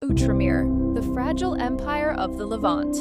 Outremer, the fragile empire of the Levant.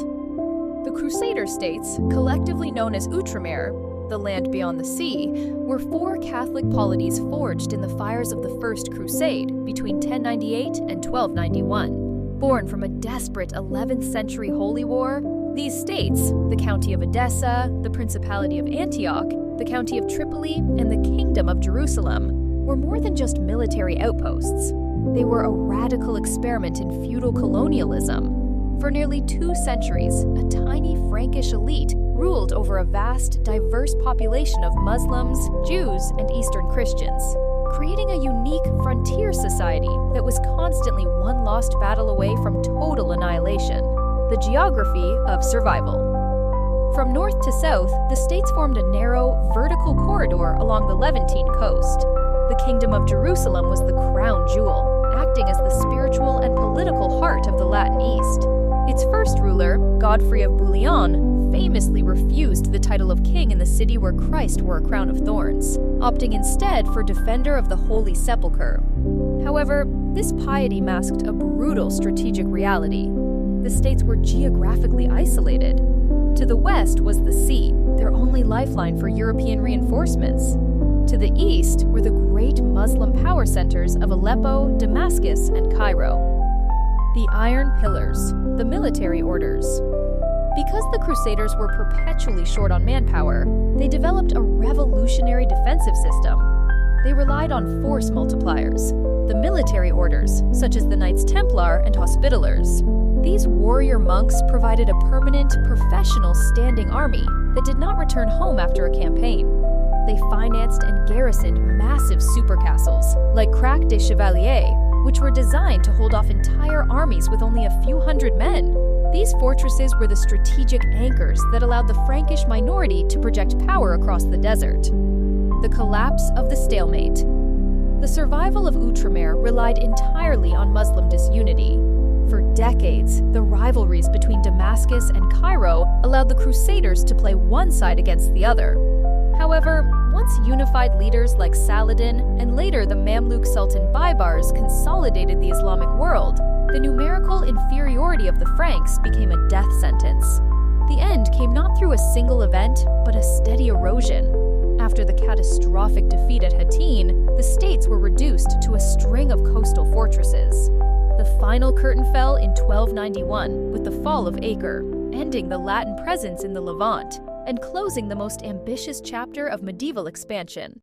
The Crusader states, collectively known as Outremer, the land beyond the sea, were four Catholic polities forged in the fires of the First Crusade between 1098 and 1291. Born from a desperate 11th century holy war, these states, the County of Edessa, the Principality of Antioch, the County of Tripoli, and the Kingdom of Jerusalem, were more than just military outposts. They were a radical experiment in feudal colonialism. For nearly 2 centuries, a tiny Frankish elite ruled over a vast, diverse population of Muslims, Jews, and Eastern Christians, creating a unique frontier society that was constantly one lost battle away from total annihilation: the geography of survival. From north to south, the states formed a narrow, vertical corridor along the Levantine coast. The Kingdom of Jerusalem was the crown jewel, acting as the spiritual and political heart of the Latin East. Its first ruler, Godfrey of Bouillon, famously refused the title of king in the city where Christ wore a crown of thorns, opting instead for defender of the Holy Sepulchre. However, this piety masked a brutal strategic reality. The states were geographically isolated. To the west was the sea, their only lifeline for European reinforcements. To the east were the great Muslim power centers of Aleppo, Damascus, and Cairo. The Iron Pillars, the military orders. Because the Crusaders were perpetually short on manpower, they developed a revolutionary defensive system. They relied on force multipliers, the military orders, such as the Knights Templar and Hospitalers. These warrior monks provided a permanent, professional standing army that did not return home after a campaign. They financed and garrisoned massive supercastles, like Krak des Chevaliers, which were designed to hold off entire armies with only a few hundred men. These fortresses were the strategic anchors that allowed the Frankish minority to project power across the desert. The collapse of the stalemate. The survival of Outremer relied entirely on Muslim disunity. For decades, the rivalries between Damascus and Cairo allowed the Crusaders to play one side against the other. However, once unified leaders like Saladin and later the Mamluk Sultan Baibars consolidated the Islamic world, the numerical inferiority of the Franks became a death sentence. The end came not through a single event, but a steady erosion. After the catastrophic defeat at Hattin, the states were reduced to a string of coastal fortresses. The final curtain fell in 1291 with the fall of Acre, ending the Latin presence in the Levant and closing the most ambitious chapter of medieval expansion.